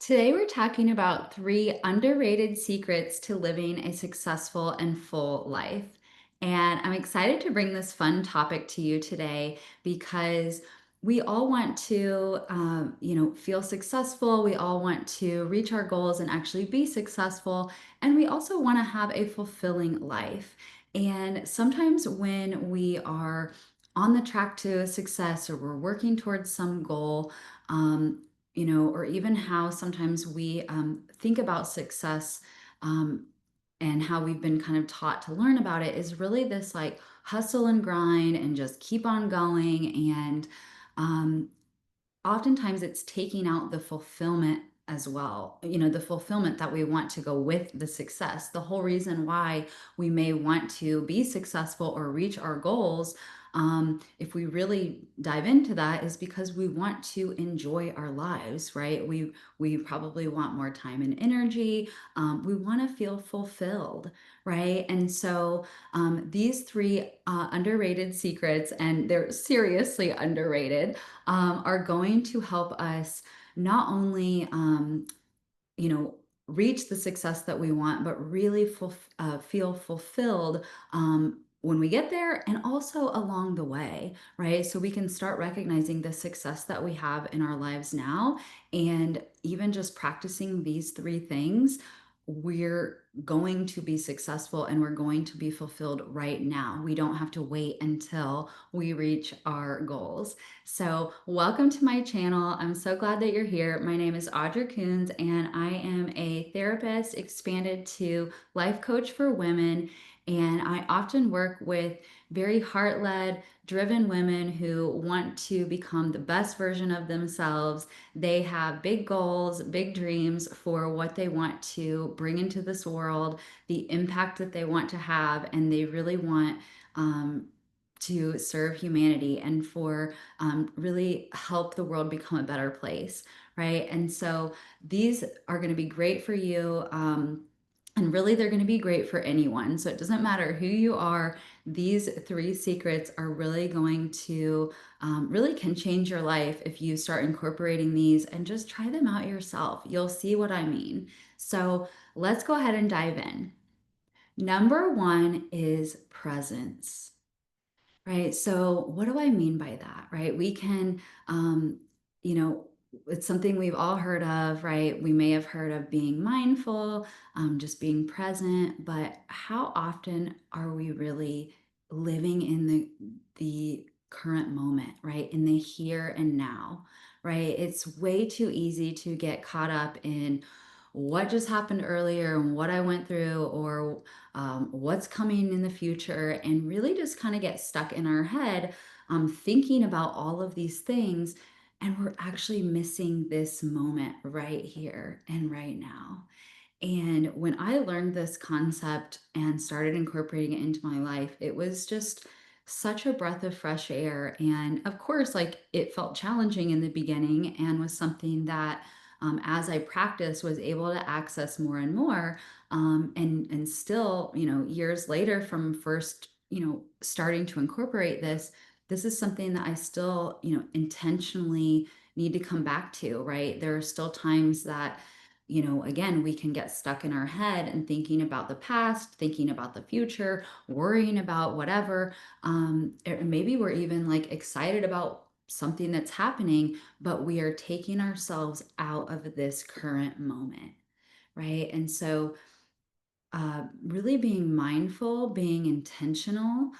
Today, we're talking about 3 underrated secrets to living a successful and full life. And I'm excited to bring this fun topic to you today because we all want to, feel successful. We all want to reach our goals and actually be successful. And we also want to have a fulfilling life. And sometimes when we are on the track to success or we're working towards some goal, or even how sometimes we think about success, um, and how we've been kind of taught to learn about it is really this like hustle and grind and just keep on going. And um, oftentimes it's taking out the fulfillment as well, the fulfillment that we want to go with the success. The whole reason why we may want to be successful or reach our goals, if we really dive into that, is because we want to enjoy our lives, right? We probably want more time and energy. We want to feel fulfilled, right? And so these 3 underrated secrets, and they're seriously underrated, are going to help us not only, you know, reach the success that we want, but really feel fulfilled when we get there and also along the way, right? So we can start recognizing the success that we have in our lives now. And even just practicing these 3 things, we're going to be successful and we're going to be fulfilled right now. We don't have to wait until we reach our goals. So, welcome to my channel. I'm so glad that you're here. My name is Audra Coons, and I am a therapist expanded to life coach for women. And I often work with very heart led, driven women who want to become the best version of themselves. They have big goals, big dreams for what they want to bring into this world, the impact that they want to have, and they really want to serve humanity and for really help the world become a better place, right? And so these are going to be great for you. And really, they're going to be great for anyone. So it doesn't matter who you are. These 3 secrets are really going to really can change your life if you start incorporating these and just try them out yourself. You'll see what I mean. So let's go ahead and dive in. Number 1 is presence. Right. So, what do I mean by that? Right. We can, you know, it's something we've all heard of, right? We may have heard of being mindful, just being present, but how often are we really living in the current moment, right? In the here and now, right? It's way too easy to get caught up in what just happened earlier and what I went through, or what's coming in the future, and really just kind of get stuck in our head, thinking about all of these things. And we're actually missing this moment right here and right now. And when I learned this concept and started incorporating it into my life, it was just such a breath of fresh air. And of course, like it felt challenging in the beginning and was something that, as I practiced, was able to access more and more. And still, years later from first, starting to incorporate this, this is something that I still, intentionally need to come back to, right? There are still times that, again, we can get stuck in our head and thinking about the past, thinking about the future, worrying about whatever. Or maybe we're even like excited about something that's happening, but we are taking ourselves out of this current moment, right? And so really being mindful, being intentional.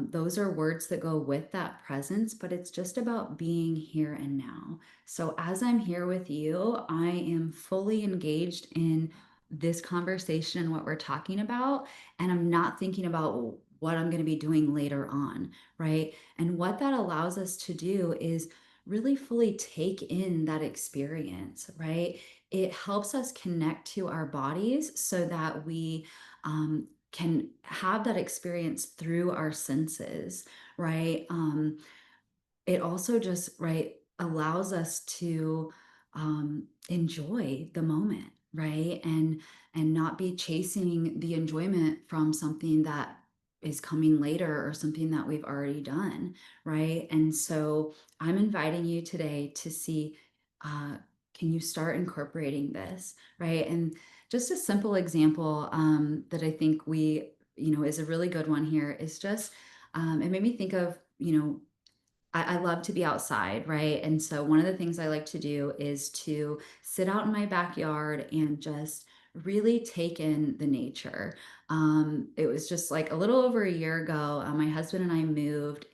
Those are words that go with that presence, but it's just about being here and now. So, as I'm here with you, I am fully engaged in this conversation and what we're talking about. And I'm not thinking about what I'm going to be doing later on, right? And what that allows us to do is really fully take in that experience, right? It helps us connect to our bodies so that we can have that experience through our senses, right? It also just, right, allows us to enjoy the moment, right? And not be chasing the enjoyment from something that is coming later or something that we've already done, right? And so I'm inviting you today to see, uh, can you start incorporating this, right? And just a simple example that I think is a really good one here is just, it made me think of, I love to be outside, right? And so one of the things I like to do is to sit out in my backyard and just really take in the nature. It was just like a little over a year ago, my husband and I moved,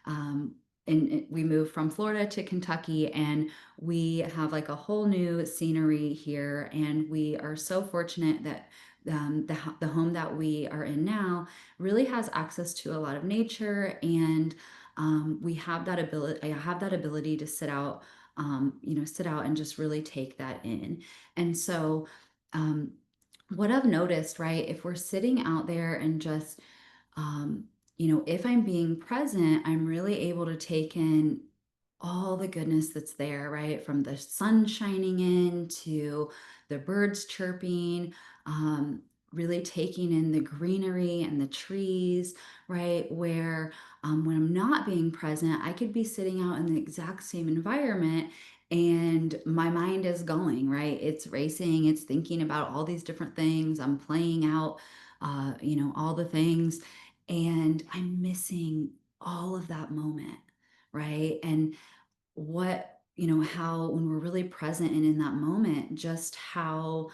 um, and we moved from Florida to Kentucky, and we have like a whole new scenery here. And we are so fortunate that the home that we are in now really has access to a lot of nature, and we have that ability. I have that ability to sit out and just really take that in. And so, um, what I've noticed, right, if we're sitting out there and just, if I'm being present, I'm really able to take in all the goodness that's there, right? From the sun shining in to the birds chirping, um, really taking in the greenery and the trees, right? Where when I'm not being present, I could be sitting out in the exact same environment and my mind is going, right? It's racing, it's thinking about all these different things. I'm playing out, all the things, and I'm missing all of that moment, right? And how when we're really present and in that moment, just how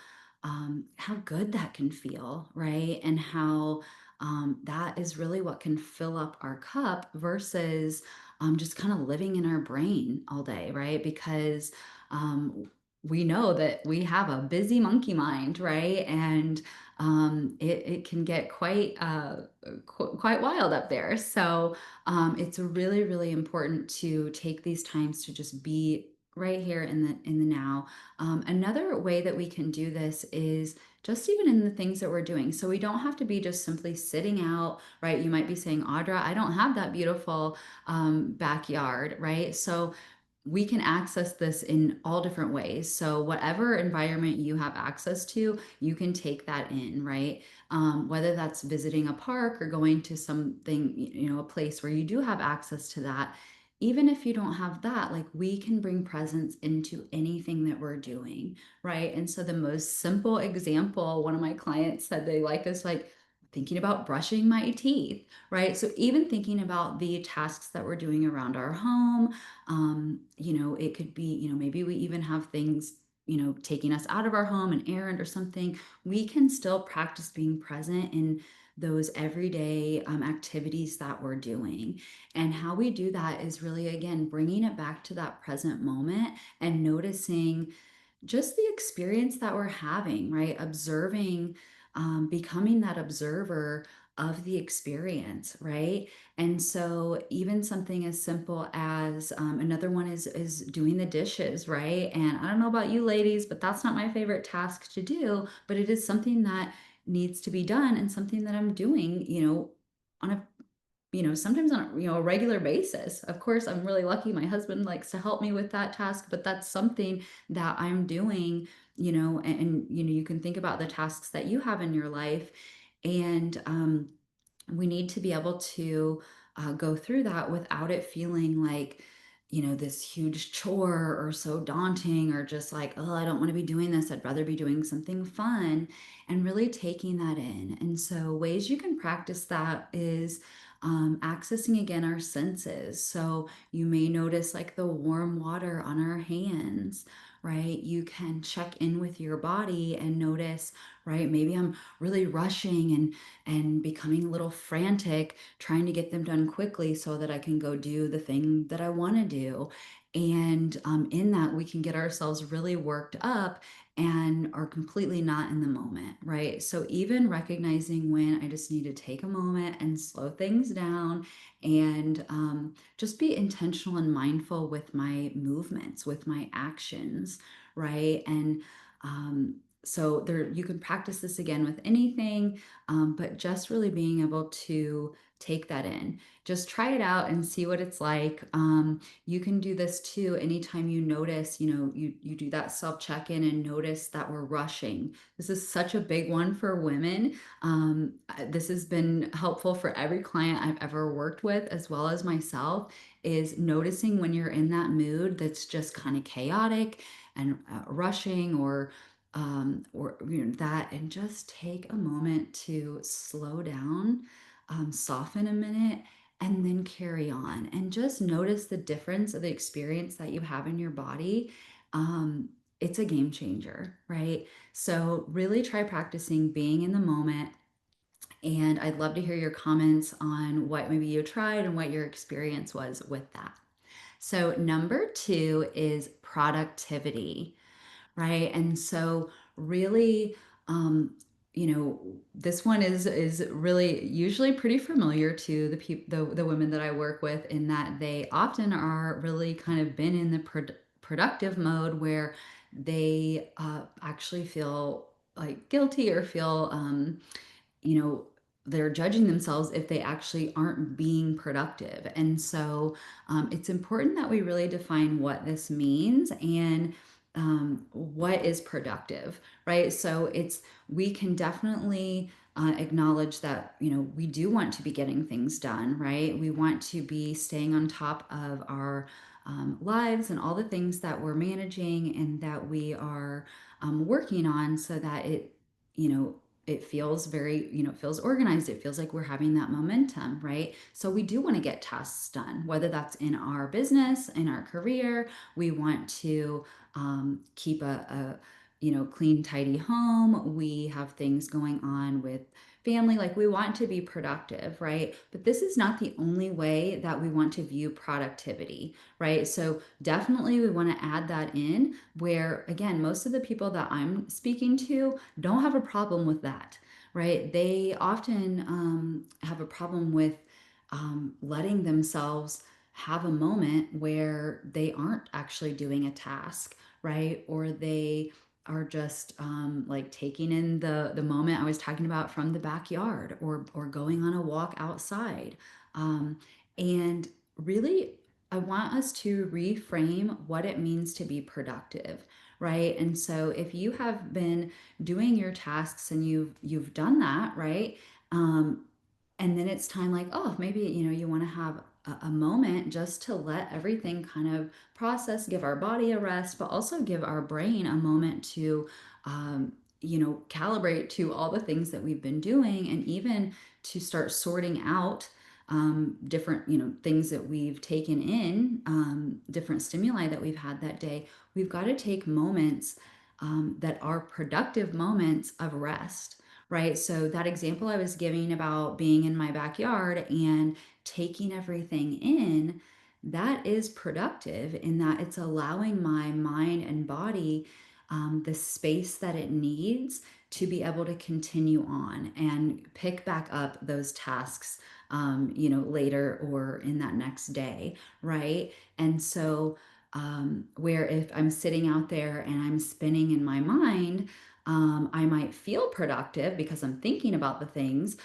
good that can feel, right? And how that is really what can fill up our cup versus just kind of living in our brain all day, right? Because we know that we have a busy monkey mind, right? And it can get quite wild up there. So it's really, really important to take these times to just be right here in the now. Another way that we can do this is just even in the things that we're doing. So we don't have to be just simply sitting out, right? You might be saying, Audra, I don't have that beautiful backyard, right? So we can access this in all different ways. So whatever environment you have access to, you can take that in, right? Whether that's visiting a park or going to something, a place where you do have access to that. Even if you don't have that, like we can bring presence into anything that we're doing, right? And so the most simple example, one of my clients said they like this, like thinking about brushing my teeth, right? So even thinking about the tasks that we're doing around our home, it could be, maybe we even have things, taking us out of our home, an errand or something. We can still practice being present in those everyday activities that we're doing. And how we do that is really, again, bringing it back to that present moment and noticing just the experience that we're having, right? Observing, becoming that observer of the experience, right? And so even something as simple as another one is doing the dishes, right? And I don't know about you ladies, but that's not my favorite task to do, but it is something that needs to be done and something that I'm doing, on a sometimes on a regular basis. Of course, I'm really lucky. My husband likes to help me with that task, but that's something that I'm doing, and you can think about the tasks that you have in your life. And we need to be able to go through that without it feeling like, this huge chore or so daunting or just like, oh, I don't want to be doing this. I'd rather be doing something fun, and really taking that in. And so, ways you can practice that is accessing again our senses. So, you may notice like the warm water on our hands, right? You can check in with your body and notice, right? Maybe I'm really rushing and becoming a little frantic, trying to get them done quickly so that I can go do the thing that I want to do. And in that, we can get ourselves really worked up and are completely not in the moment, right? So, even recognizing when I just need to take a moment and slow things down and just be intentional and mindful with my movements, with my actions, right? And so there, you can practice this again with anything, but just really being able to take that in. Just try it out and see what it's like. You can do this too anytime you notice, you do that self check-in and notice that we're rushing. This is such a big one for women. This has been helpful for every client I've ever worked with, as well as myself. is noticing when you're in that mood that's just kind of chaotic and rushing or that, and just take a moment to slow down, soften a minute, and then carry on and just notice the difference of the experience that you have in your body. um, it's a game changer, right? So really try practicing being in the moment, and I'd love to hear your comments on what maybe you tried and what your experience was with that. So number two is productivity, right? And so really, um, this one is really usually pretty familiar to the people, the women that I work with, in that they often are really kind of been in the productive mode where they actually feel like guilty or feel you know, they're judging themselves if they actually aren't being productive. And so it's important that we really define what this means and what is productive, right? So we can definitely acknowledge that, we do want to be getting things done, right? We want to be staying on top of our lives and all the things that we're managing and that we are working on, so that you know, it feels very, it feels organized. It feels like we're having that momentum, right? So we do want to get tasks done, whether that's in our business, in our career. We want to keep clean, tidy home. We have things going on with family. Like, we want to be productive, right? But this is not the only way that we want to view productivity, right? So definitely we want to add that in, where, again, most of the people that I'm speaking to don't have a problem with that, right? They often have a problem with letting themselves have a moment where they aren't actually doing a task, right? Or they are just like taking in the moment I was talking about from the backyard, or going on a walk outside. Um, and really, I want us to reframe what it means to be productive, right? And so if you have been doing your tasks and you've done that, right? Um, and then it's time, like, oh, maybe you want to have a moment just to let everything kind of process, give our body a rest, but also give our brain a moment to calibrate to all the things that we've been doing, and even to start sorting out different things that we've taken in, different stimuli that we've had that day. We've got to take moments that are productive moments of rest, right? So that example I was giving about being in my backyard and taking everything in, that is productive in that it's allowing my mind and body the space that it needs to be able to continue on and pick back up those tasks, later or in that next day, right? And so, where if I'm sitting out there and I'm spinning in my mind, I might feel productive because I'm thinking about the things,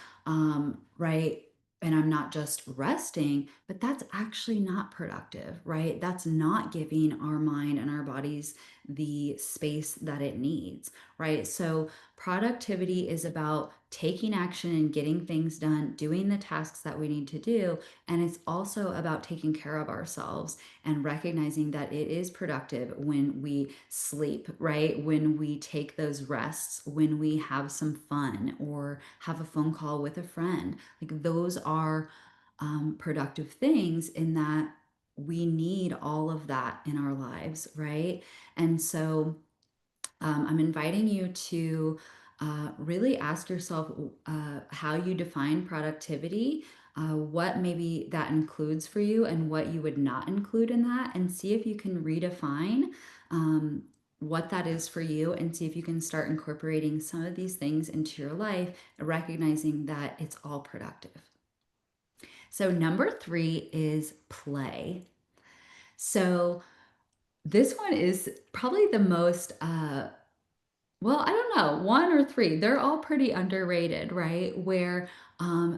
right? And I'm not just resting, but that's actually not productive, right? That's not giving our mind and our bodies the space that it needs, right? So, productivity is about taking action and getting things done, doing the tasks that we need to do. And it's also about taking care of ourselves and recognizing that it is productive when we sleep, right? When we take those rests, when we have some fun or have a phone call with a friend. Like, those are productive things, in that we need all of that in our lives, right? And so I'm inviting you to really ask yourself how you define productivity, what maybe that includes for you, and what you would not include in that, and see if you can redefine um, what that is for you, and see if you can start incorporating some of these things into your life, recognizing that it's all productive. So, number three is play. So, this one is probably the most well, I don't know, 1 or 3, they're all pretty underrated, right? Where,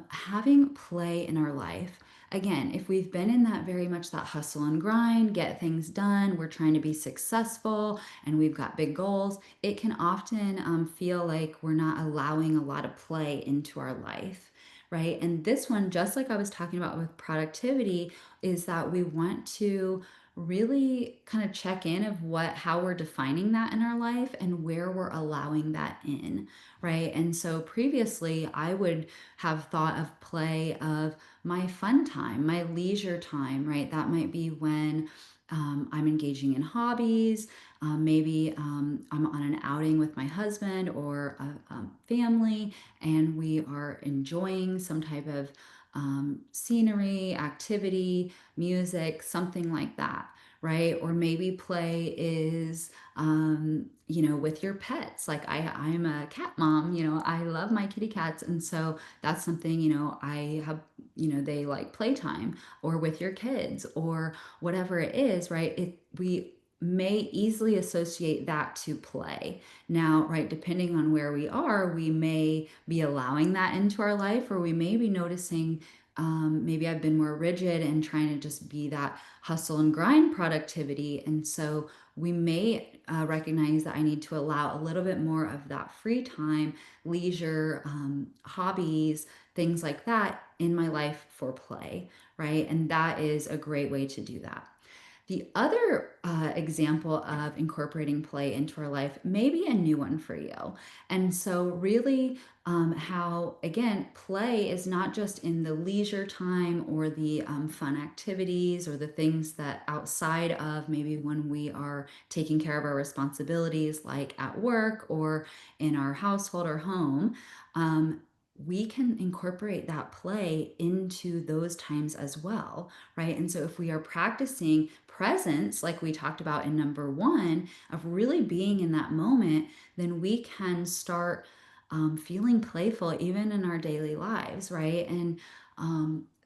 having play in our life, again, if we've been in that very much that hustle and grind, get things done, we're trying to be successful, and we've got big goals, it can often feel like we're not allowing a lot of play into our life, right? And this one, just like I was talking about with productivity, is that we want to really kind of check in of what how we're defining that in our life and where we're allowing that in, right? And so previously I would have thought of play of my fun time, my leisure time, right? That might be when I'm engaging in hobbies. Maybe I'm on an outing with my husband or a family, and we are enjoying some type of scenery, activity, music, something like that, right? Or maybe play is, with your pets. Like I'm a cat mom, I love my kitty cats. And so that's something, I have, they like playtime or with your kids or whatever it is, right? We may easily associate that to play. Now, right, depending on where we are, we may be allowing that into our life, or we may be noticing maybe I've been more rigid and trying to just be that hustle and grind productivity. And so we may recognize that I need to allow a little bit more of that free time, leisure, hobbies, things like that in my life for play, right? And that is a great way to do that. The other example of incorporating play into our life may be a new one for you. And so, really, how again, play is not just in the leisure time or the fun activities or the things that outside of maybe when we are taking care of our responsibilities, like at work or in our household or home. Um, we can incorporate that play into those times as well, right? And so if we are practicing presence, like we talked about in number one, of really being in that moment, then we can start feeling playful even in our daily lives, right? And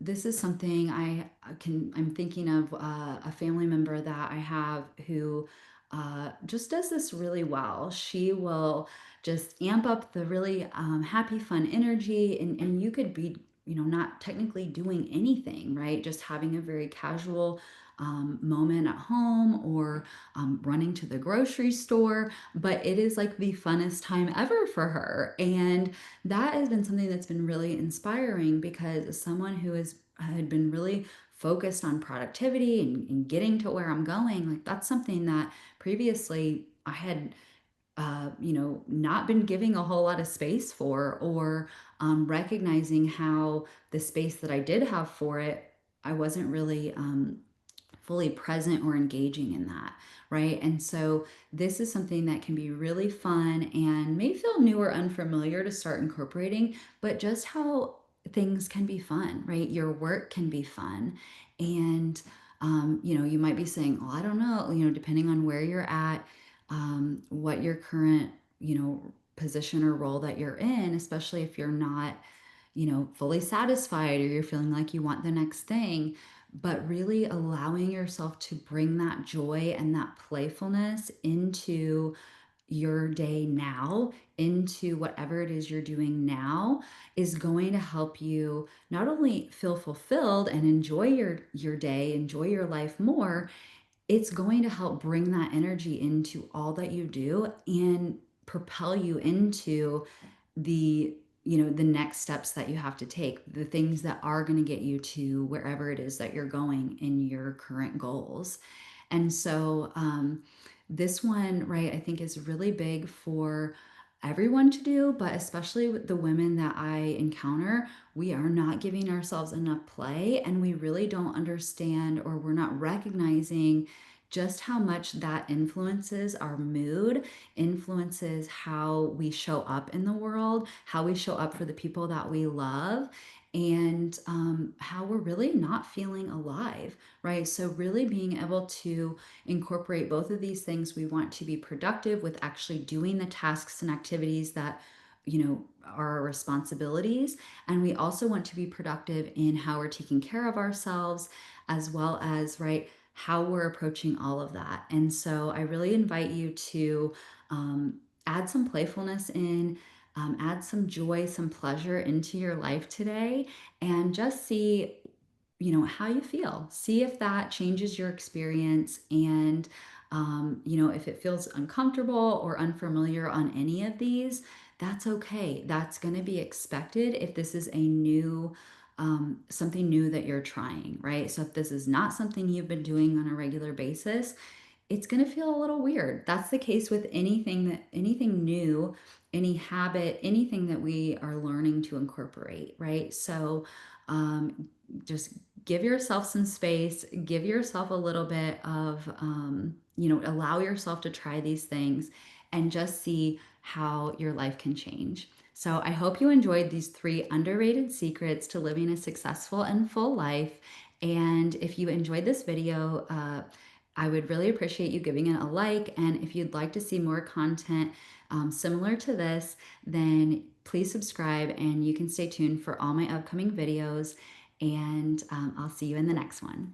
this is something I'm thinking of a family member that I have who just does this really well. She will just amp up the really happy, fun energy, and you could be not technically doing anything, right? Just having a very casual moment at home or running to the grocery store, but it is like the funnest time ever for her. And that has been something that's been really inspiring because as someone who had been really focused on productivity and getting to where I'm going, like that's something that previously I had not been giving a whole lot of space for, or recognizing how the space that I did have for it, I wasn't really fully present or engaging in that, right? And so this is something that can be really fun and may feel new or unfamiliar to start incorporating, but just how things can be fun, right? Your work can be fun. And, you might be saying, oh, I don't know, depending on where you're at, what your current, position or role that you're in, especially if you're not fully satisfied or you're feeling like you want the next thing, but really allowing yourself to bring that joy and that playfulness into your day now, into whatever it is you're doing now, is going to help you not only feel fulfilled and enjoy your day, enjoy your life more, it's going to help bring that energy into all that you do and propel you into the the next steps that you have to take, the things that are going to get you to wherever it is that you're going in your current goals. And so this one, right, I think is really big for everyone to do, but especially with the women that I encounter, we are not giving ourselves enough play and we really don't understand, or we're not recognizing just how much that influences our mood, influences how we show up in the world, how we show up for the people that we love, and how we're really not feeling alive, right? So, really being able to incorporate both of these things, we want to be productive with actually doing the tasks and activities that are our responsibilities, and we also want to be productive in how we're taking care of ourselves, as well as, right, how we're approaching all of that. And so I really invite you to add some playfulness in, add some joy, some pleasure into your life today, and just see how you feel. See if that changes your experience. And, if it feels uncomfortable or unfamiliar on any of these, that's okay. That's going to be expected if this is a new, something new that you're trying, right? So if this is not something you've been doing on a regular basis, it's going to feel a little weird. That's the case with anything new, any habit, anything that we are learning to incorporate, right? So just give yourself some space, give yourself a little bit of, allow yourself to try these things and just see how your life can change. So I hope you enjoyed these three underrated secrets to living a successful and full life. And if you enjoyed this video, I would really appreciate you giving it a like. And if you'd like to see more content similar to this, then please subscribe and you can stay tuned for all my upcoming videos. And I'll see you in the next one.